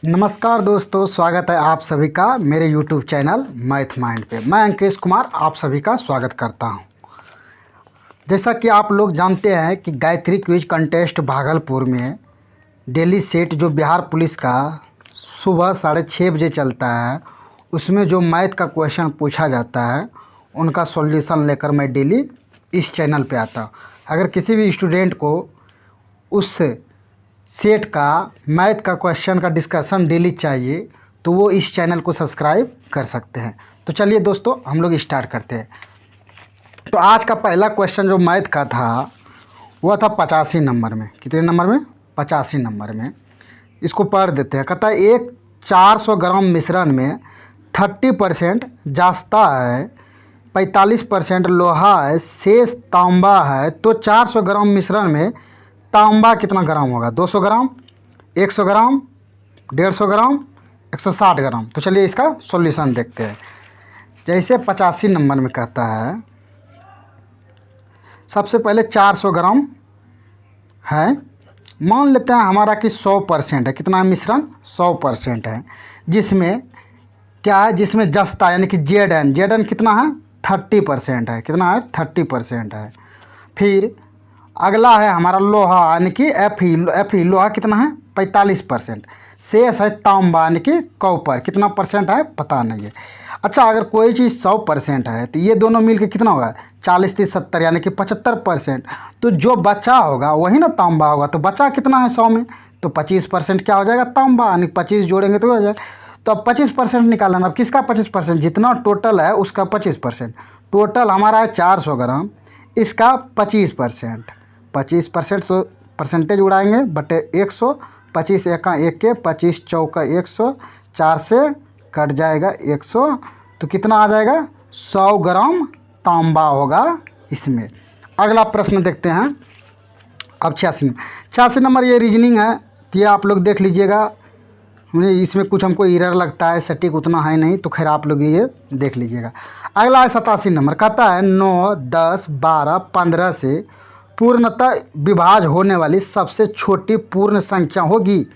नमस्कार दोस्तों, स्वागत है आप सभी का मेरे YouTube चैनल मैथ माइंड पे। मैं अंकेश कुमार आप सभी का स्वागत करता हूं। जैसा कि आप लोग जानते हैं कि गायत्री क्विज कंटेस्ट भागलपुर में डेली सेट जो बिहार पुलिस का सुबह 6:30 बजे चलता है, उसमें जो मैथ का क्वेश्चन पूछा जाता है उनका सॉल्यूशन लेकर मैं डेली इस चैनल पे आता हूँ। अगर किसी भी स्टूडेंट को उस सेट का मैथ का क्वेश्चन का डिस्कशन डेली चाहिए तो वो इस चैनल को सब्सक्राइब कर सकते हैं। तो चलिए दोस्तों, हम लोग स्टार्ट करते हैं। तो आज का पहला क्वेश्चन जो मैथ का था वह था 85 नंबर में। कितने नंबर में? 85 नंबर में। इसको पढ़ देते हैं। कहता है एक 400 ग्राम मिश्रण में 30% जास्ता है, 45% लोहा है, शेष तांबा है, तो 400 ग्राम मिश्रण में तांबा कितना ग्राम होगा? 200 ग्राम, 100 ग्राम, 150 ग्राम, 160 ग्राम। तो चलिए इसका सॉल्यूशन देखते हैं। जैसे 85 नंबर में कहता है, सबसे पहले 400 ग्राम है, मान लेते हैं हमारा कि 100% है। कितना है मिश्रण? 100% है। जिसमें क्या है? जिसमें जस्ता यानी कि जेड एन कितना है? 30% है। कितना है? 30% है। फिर अगला है हमारा लोहा यानी कि एफ ई लोहा कितना है? 45%। शेष है तांबा यानी कि कॉपर। कितना परसेंट है पता नहीं है। अच्छा, अगर कोई चीज़ 100% है तो ये दोनों मिलके कितना होगा? 40 30 70 यानी कि 75%। तो जो बचा होगा वही ना तांबा होगा। तो बचा कितना है 100 में? तो 25% क्या हो जाएगा? तांबा। यानी 25 जोड़ेंगे तो हो जाएगा। तो अब 25% निकालना। अब किसका 25%? जितना टोटल है उसका 25%। टोटल हमारा है 400 ग्राम, इसका 25%। 25% तो परसेंटेज उड़ाएंगे बटे 100। 25 एका 1 के, 25 चौका 100, 4 से कट जाएगा 100। तो कितना आ जाएगा? 100 ग्राम तांबा होगा इसमें। अगला प्रश्न देखते हैं। अब 86 नंबर ये रीजनिंग है, तो ये आप लोग देख लीजिएगा। इसमें कुछ हमको एरर लगता है, सटीक उतना है नहीं, तो खैर आप लोग ये देख लीजिएगा। अगला है 87 नंबर। कहता है 9, 10, 12, 15 से पूर्णतः विभाज्य होने वाली सबसे छोटी पूर्ण संख्या होगी।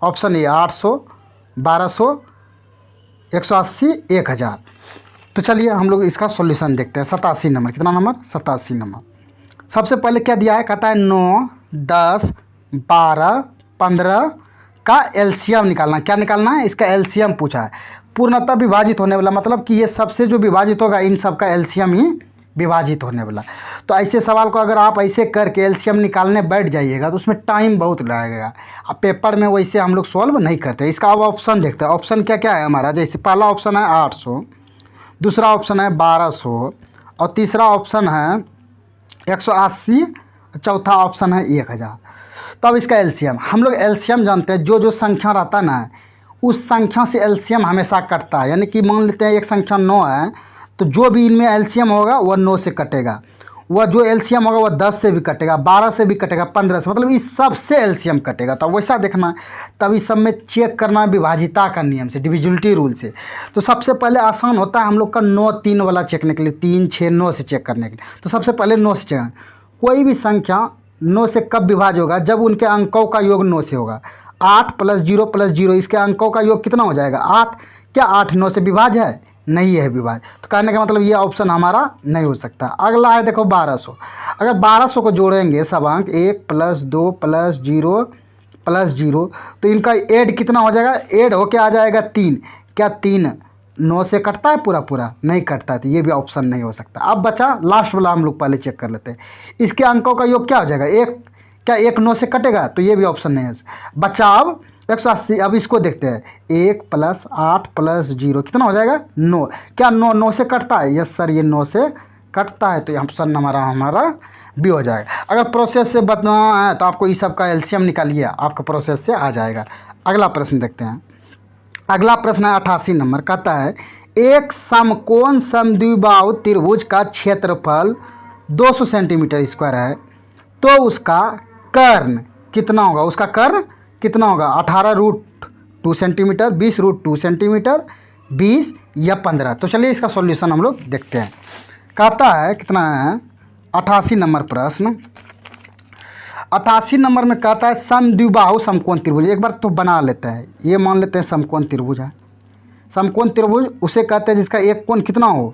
Option A 800, 1200, 180, 1000। तो चलिए हम लोग इसका सॉल्यूशन देखते हैं। 87 नंबर। कितना नंबर? 87 नंबर। सबसे पहले क्या दिया है? कहता है 9, 10, 12, 15 का एलसीएम निकालना। क्या निकालना है? इसका एलसीएम पूछा है। पूर्णतः विभाजित होने वाला मतलब कि ये सबसे जो विभाजित होगा इन सब का एलसीएम ही विभाजित होने वाला। तो ऐसे सवाल को अगर आप ऐसे करके एलसीएम निकालने बैठ जाइएगा तो उसमें टाइम बहुत लगेगा। अब पेपर में वैसे हम लोग सॉल्व नहीं करते। इसका अब ऑप्शन देखते हैं। ऑप्शन क्या क्या है हमारा? जैसे पहला ऑप्शन है 800, दूसरा ऑप्शन है 1200, और तीसरा ऑप्शन है 180, चौथा ऑप्शन है 1000। तो अब इसका एलसीएम हम लोग एलसीएम जानते हैं। जो जो संख्या रहता है ना, उस संख्या से एलसीएम हमेशा कटता है। यानी कि मान लेते हैं एक संख्या 9 है, तो जो भी इनमें एलसीएम होगा वह 9 से कटेगा। वह जो एलसीएम होगा वह 10 से भी कटेगा, 12 से भी कटेगा, 15 से, मतलब इस सब से एलसीएम कटेगा। तो वैसा देखना है। तब इस सब में चेक करना है विभाजिता का नियम से, डिविजिबिलिटी रूल से। तो सबसे पहले आसान होता है हम लोग का 9 3 वाला चेक करने के लिए, 3 6 9 से चेक करने के लिए। तो सबसे पहले 9 से चेक करना। कोई भी संख्या 9 से कब विभाज्य होगा? जब उनके अंकों का योग 9 से होगा। 8 + 0 + 0, इसके अंकों का योग कितना हो जाएगा? 8। क्या 8 9 से विभाज्य है? नहीं है विभाज्य। तो कहने का मतलब ये ऑप्शन हमारा नहीं हो सकता। अगला है देखो 1200। अगर 1200 को जोड़ेंगे सब अंक 1 + 2 + 0 + 0, तो इनका ऐड कितना हो जाएगा? ऐड होके आ जाएगा 3। क्या 3 9 से कटता है पूरा पूरा? नहीं कटता है, तो ये भी ऑप्शन नहीं हो सकता। अब बचा लास्ट वाला, हम लोग पहले चेक कर लेते हैं। इसके अंकों का योग क्या हो जाएगा? 1। क्या 1 9 से कटेगा? तो ये भी ऑप्शन नहीं है। बचा अब 180। अब इसको देखते हैं। 1 + 8 + 0 कितना हो जाएगा? 9। क्या 9 9 से कटता है? यस सर, ये 9 से कटता है। तो ऑप्शन हमारा भी हो जाएगा। अगर प्रोसेस से बताना है तो आपको इस सब का एलसीएम निकालिए, आपका प्रोसेस से आ जाएगा। अगला प्रश्न देखते हैं। अगला प्रश्न है 88 नंबर। कहता है एक समकोण समद्विबाहु त्रिभुज का क्षेत्रफल 200 सेंटीमीटर स्क्वायर है, तो उसका कर्ण कितना होगा? उसका कर्ण कितना होगा? 18√2 सेंटीमीटर, 20√2 सेंटीमीटर, 20 या 15। तो चलिए इसका सॉल्यूशन हम लोग देखते हैं। कहता है कितना है 88 नंबर प्रश्न। 88 नंबर में कहता है समद्विबाहु समकोण त्रिभुज। एक बार तो बना लेते हैं, ये मान लेते हैं समकोण त्रिभुज है। समकोण त्रिभुज उसे कहते हैं जिसका एक कोण कितना हो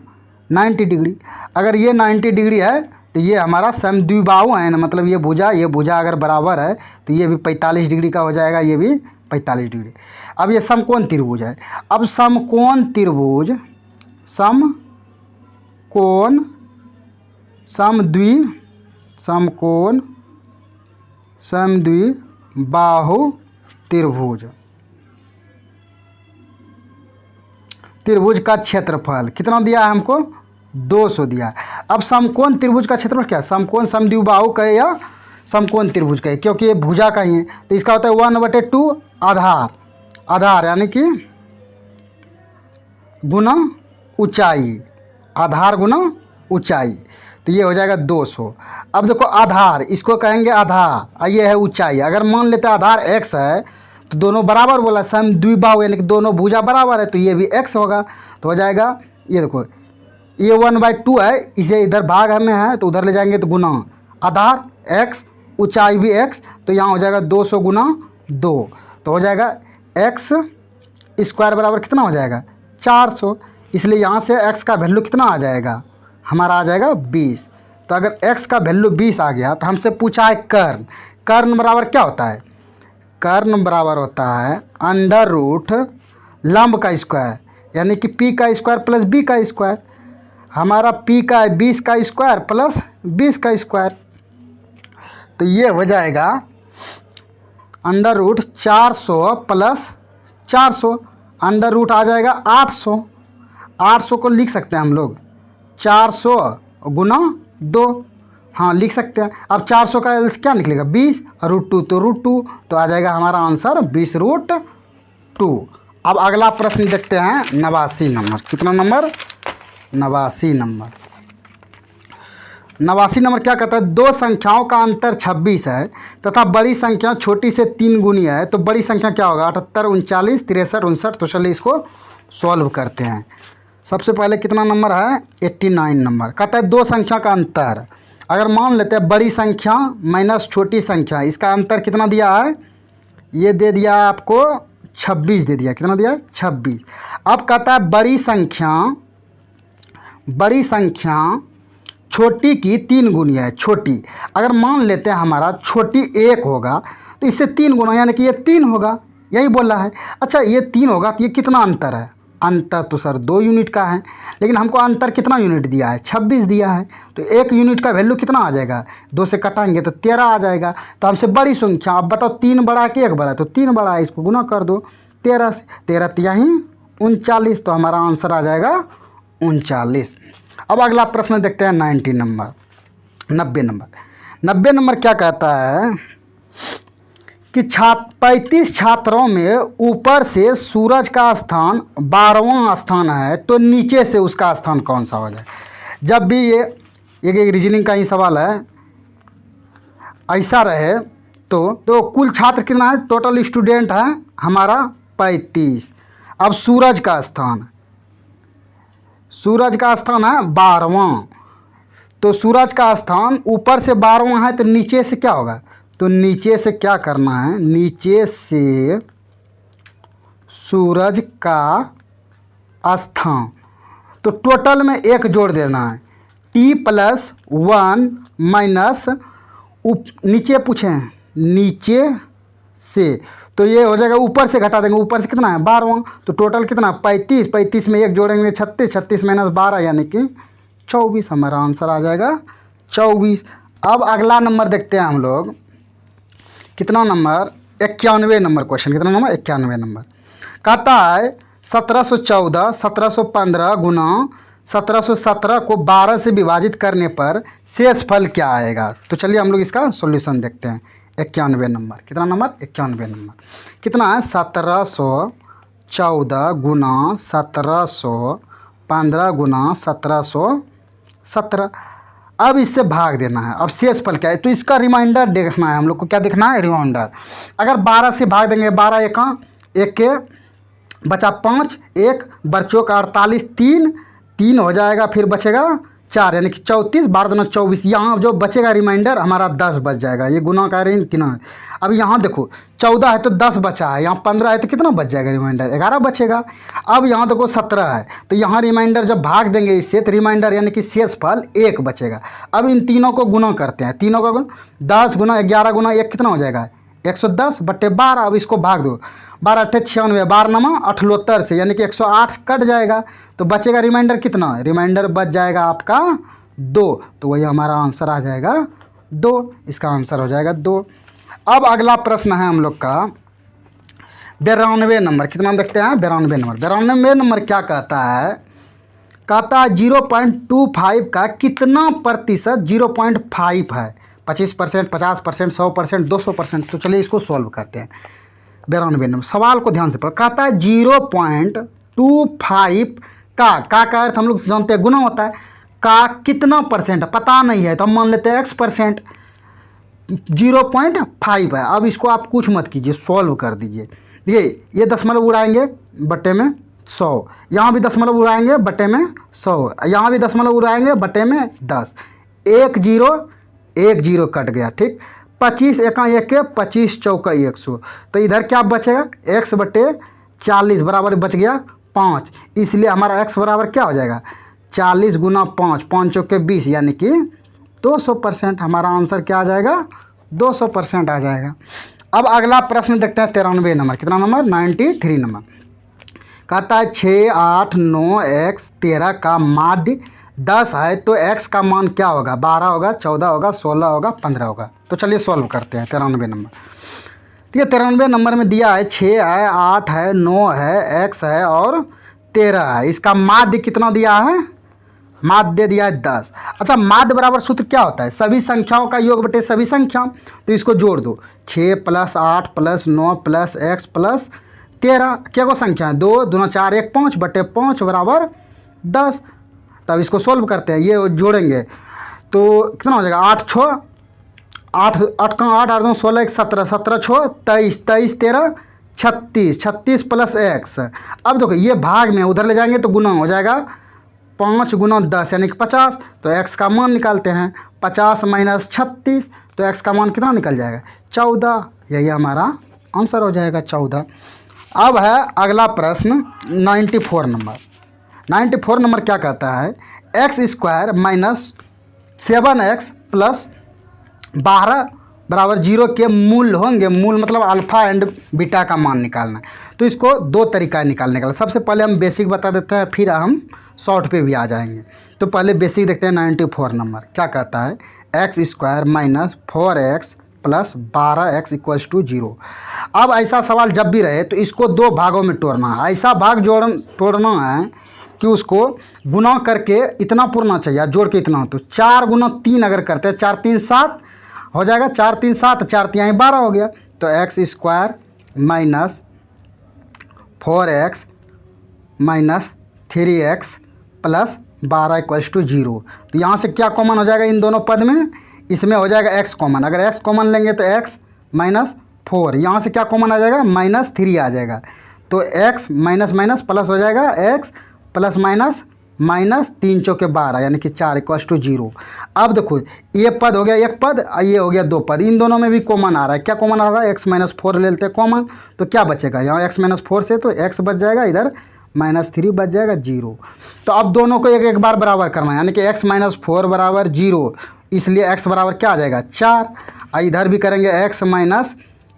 90 डिग्री। अगर ये 90 डिग्री है तो ये हमारा समद्विबाहु है ना, मतलब ये भुजा अगर बराबर है तो ये भी 45 डिग्री का हो जाएगा, ये भी 45 डिग्री। अब ये समकोण त्रिभुज है। अब समकोण त्रिभुज समकोण समद्विबाहु त्रिभुज का क्षेत्रफल कितना दिया है हमको 200 दिया है। अब समकोण त्रिभुज का क्षेत्रफल क्या है, समकोण समद्विबाहु का है या समकोण त्रिभुज का है, क्योंकि ये भुजा का ही है तो इसका होता है 1/2 आधार यानी कि गुना ऊंचाई, आधार गुना ऊंचाई, तो ये हो जाएगा 200। अब देखो आधार, इसको कहेंगे आधार और ये है ऊंचाई। अगर मान लेते हैं आधार x है तो दोनों बराबर बोला, समद्विबाहु यानी कि दोनों भुजा बराबर है तो ये भी x होगा, तो हो जाएगा ये देखो ये 1/2 है, इसे इधर भाग हमें है तो उधर ले जाएंगे तो गुना आधार x ऊंचाई भी x, तो यहाँ हो जाएगा 200 गुना 2, तो हो जाएगा x स्क्वायर बराबर कितना हो जाएगा 400। इसलिए यहाँ से x का वैल्यू कितना आ जाएगा हमारा आ जाएगा 20। तो अगर x का वैल्यू 20 आ गया तो हमसे पूछा है कर्ण। कर्ण बराबर क्या होता है, कर्ण बराबर होता है अंडर रूट लंब का स्क्वायर यानी कि p का स्क्वायर प्लस b का स्क्वायर। हमारा p का है 20 का स्क्वायर प्लस 20 का स्क्वायर, तो ये हो जाएगा under root 400 plus 400, under root आ जाएगा 800। 800 को लिख सकते हैं हम लोग 400 गुना 2, हाँ लिख सकते हैं। अब 400 का क्या निकलेगा 20 और √2 तो √2, तो आ जाएगा हमारा आंसर 20√2। अब अगला प्रश्न देखते हैं 89 नंबर। कितना नंबर 89 नंबर। 89 नंबर क्या कहता है, दो संख्याओं का अंतर 26 है तथा बड़ी संख्या छोटी से 3 गुनी है, तो बड़ी संख्या क्या होगा 78 39 63 59। तो चलिए इसको सॉल्व करते हैं। सबसे पहले कितना नंबर है 89 नंबर। कहता है दो संख्या का अंतर, अगर मान लेते हैं बड़ी संख्या माइनस छोटी संख्या, इसका अंतर कितना दिया है, ये दे दिया है आपको 26 दे दिया। कितना दिया है 26। अब कहता है बड़ी संख्या छोटी की 3 गुनी है। छोटी अगर मान लेते हैं हमारा छोटी 1 होगा तो इससे 3 गुना यानी कि ये 3 होगा, यही बोल रहा है। अच्छा ये 3 होगा तो ये कितना अंतर है, अंतर तो सर 2 यूनिट का है, लेकिन हमको अंतर कितना यूनिट दिया है 26 दिया है, तो 1 यूनिट का वैल्यू कितना आ जाएगा, 2 से कटाएंगे तो 13 आ जाएगा। तो हमसे बड़ी संख्या, अब बताओ 3 बड़ा है कि 1 बड़ा है, तो 3 बड़ा है, इसको गुना कर दो 13 से, 13 तिहाई 39, तो हमारा आंसर आ जाएगा 39। अब अगला प्रश्न देखते हैं 90 नंबर 90 नंबर। 90 नंबर क्या कहता है कि 35 छात्रों में ऊपर से सूरज का स्थान 12वां स्थान है, तो नीचे से उसका स्थान कौन सा हो जाए। जब भी ये एक रीजनिंग का ही सवाल है, ऐसा रहे तो कुल छात्र कितना है, टोटल स्टूडेंट है हमारा 35। अब सूरज का स्थान है 12वां, तो सूरज का स्थान ऊपर से 12वां है तो नीचे से क्या होगा, तो नीचे से क्या करना है, नीचे से सूरज का स्थान, तो टोटल में 1 जोड़ देना है, t+1 माइनस नीचे पूछे नीचे से, तो ये हो जाएगा ऊपर से घटा देंगे, ऊपर से कितना है 12वां, तो टोटल कितना 35, 35 में 1 जोड़ेंगे 36, 36 माइनस 12 यानी कि 24, हमारा आंसर आ जाएगा 24। अब अगला नंबर देखते हैं हम लोग, कितना नंबर 91 नंबर क्वेश्चन। कितना नंबर 91 नंबर। कहता है 1714 1715 गुना 1717 को 12 से विभाजित करने पर शेष फल क्या आएगा। तो चलिए हम लोग इसका सॉल्यूशन देखते हैं। 91 नंबर। कितना नंबर 91 नंबर। कितना है 1714 गुना 1715 गुना 1717। अब इससे भाग देना है। अब शेष फल क्या है, तो इसका रिमाइंडर देखना है हम लोग को। क्या देखना है, रिमाइंडर। अगर 12 से भाग देंगे, 12 एका 1 के बचा 5, 1 बच्चों का 48, 3 हो जाएगा, फिर बचेगा 4 यानी कि 34, 12 दूना 24। यहाँ जो बचेगा रिमाइंडर हमारा 10 बच जाएगा। ये गुना का ऋण कितना। अब यहाँ देखो 14 है तो 10 बचा है, यहाँ 15 है तो कितना बच जाएगा रिमाइंडर, 11 बचेगा। अब यहाँ देखो 17 है तो यहाँ रिमाइंडर जब भाग देंगे इससे तो रिमाइंडर यानी कि शेषफल 1 बचेगा। अब इन तीनों को गुना करते हैं, तीनों का गुना 10 गुना 11 गुना 1 कितना हो जाएगा 110/12। अब इसको भाग दो, 12 8 96, 12 नमा 78 से यानी कि 108 कट जाएगा तो बचेगा रिमाइंडर कितना, रिमाइंडर बच जाएगा आपका 2। तो वही हमारा आंसर आ जाएगा 2, इसका आंसर हो जाएगा 2। अब अगला प्रश्न है हम लोग का 92 नंबर। कितना देखते हैं 92 नंबर। 92 नंबर क्या कहता है, कहता है 0.25 का कितना प्रतिशत 0.5 है। 25%, 50%, 100%, 200%। तो चलिए इसको सॉल्व करते हैं। 92 नंबर सवाल को ध्यान से पढ़ो। कहता है 0.25 का अर्थ हम लोग जानते हैं गुना होता है, का कितना परसेंट पता नहीं है तो हम मान लेते हैं x%। 0.5 है। अब इसको आप कुछ मत कीजिए, सॉल्व कर दीजिए। ये दशमलव उड़ाएंगे बटे में 100, यहाँ भी दशमलव उड़ाएंगे बटे में 100, यहाँ भी दशमलव उड़ाएंगे बटे में 10। 1 0 कट गया, ठीक। 25 एका 1 के 25 चौका 100। तो इधर क्या बचेगा x/40 बराबर बच गया 5। इसलिए हमारा x बराबर क्या हो जाएगा 40 गुना 5, 5 चौके 20 यानी कि 200%। हमारा आंसर क्या आ जाएगा 200% आ जाएगा। अब अगला प्रश्न देखते हैं 93 नंबर। कितना नंबर 93 नंबर। कहता है 6 8 9 x 13 का माध्य 10 है तो x का मान क्या होगा, 12 होगा, 14 होगा, 16 होगा, 15 होगा। तो चलिए सॉल्व करते हैं 93 नंबर। ठीक है, 93 नंबर में दिया है 6 है, 8 है, 9 है, x है और 13 है। इसका माध्य कितना दिया है, माध्य दिया है 10। अच्छा, माध्य बराबर सूत्र क्या होता है, सभी संख्याओं का योग बटे सभी संख्या। तो इसको जोड़ दो, 6 + 8 + 9 + x + 13 क्या को संख्या है 2 दूना 4 1 5 बटे 5 बराबर 10। तब इसको सोल्व करते हैं, ये जोड़ेंगे तो कितना हो जाएगा 8 6 8 8 का 8 8 2 16 1 17 17 6 23 23 13 36 36 + x। अब देखो ये भाग में उधर ले जाएंगे तो गुना हो जाएगा 5 गुना 10 यानी कि 50। तो x का मान निकालते हैं, 50 - 36 तो x का मान कितना निकल जाएगा 14। यही हमारा आंसर हो जाएगा 14। अब है अगला प्रश्न 94 नंबर। 94 नंबर क्या कहता है, x² - 7x + 12 बराबर 0 के मूल होंगे। मूल मतलब अल्फ़ा एंड बीटा का मान निकालना है। तो इसको दो तरीका है निकालने का। सबसे पहले हम बेसिक बता देते हैं, फिर हम शॉर्ट पे भी आ जाएंगे। तो पहले बेसिक देखते हैं। 94 नंबर क्या कहता है, x² - 4x + 12x = 0। अब ऐसा सवाल जब भी रहे तो इसको दो भागों में तोड़ना है। ऐसा भाग तोड़ना है कि उसको गुना करके इतना पूरना चाहिए, जोड़ के इतना हो। तो 4 गुना 3 अगर करते हैं, 4 3 7 हो जाएगा, 4 3 7, 4 3 12 हो गया। तो x² - 4x - 3x + 12 = 0। तो यहाँ से क्या कॉमन हो जाएगा इन दोनों पद में, इसमें हो जाएगा x कॉमन। अगर x कॉमन लेंगे तो x - 4, यहाँ से क्या कॉमन आ जाएगा -3 आ जाएगा। तो x माइनस प्लस हो जाएगा, x + -3 चौके 12 यानी कि 4 = 0। अब देखो ये पद हो गया एक पद, ये हो गया दो पद, इन दोनों में भी कॉमन आ रहा है। क्या कॉमन आ रहा है, x - 4 ले लेते हैं कॉमन। तो क्या बचेगा यहाँ x - 4 से, तो x बच जाएगा, इधर -3 बच जाएगा 0। तो अब दोनों को एक एक बार बराबर करना है, यानी कि x - 4 बराबर 0, इसलिए x बराबर क्या आ जाएगा 4। इधर भी करेंगे x -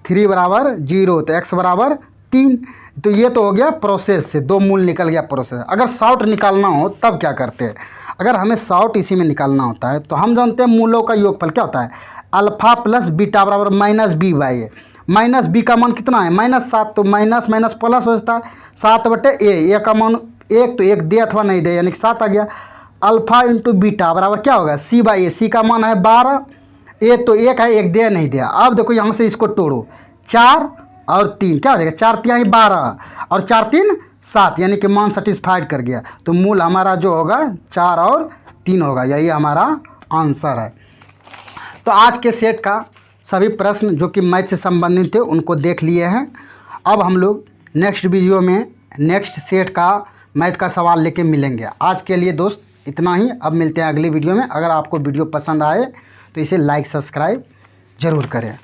3 बराबर 0, तो x बराबर 3। तो ये तो हो गया प्रोसेस से, दो मूल निकल गया प्रोसेस। अगर शॉर्ट निकालना हो तब क्या करते हैं, अगर हमें शॉर्ट इसी में निकालना होता है तो हम जानते हैं मूलों का योगफल क्या होता है, अल्फ़ा + बीटा बराबर -b/a। -b का मान कितना है -7, तो माइनस माइनस प्लस हो जाता है 7/a। का मान 1 तो 1 दे अथवा नहीं दे यानी कि 7 आ गया। अल्फ़ा × बीटा बराबर क्या होगा c/a। c का मान है 12, a तो 1 है, 1 दे नहीं दिया। अब देखो यहाँ से इसको तोड़ो, 4 और 3 क्या हो जाएगा, 4 3 12 और 4 3 7 यानी कि मान सेटिस्फाइड कर गया। तो मूल हमारा जो होगा 4 और 3 होगा, यही हमारा आंसर है। तो आज के सेट का सभी प्रश्न जो कि मैथ से संबंधित थे उनको देख लिए हैं। अब हम लोग नेक्स्ट वीडियो में नेक्स्ट सेट का मैथ का सवाल लेके मिलेंगे। आज के लिए दोस्त इतना ही। अब मिलते हैं अगली वीडियो में। अगर आपको वीडियो पसंद आए तो इसे लाइक सब्सक्राइब ज़रूर करें।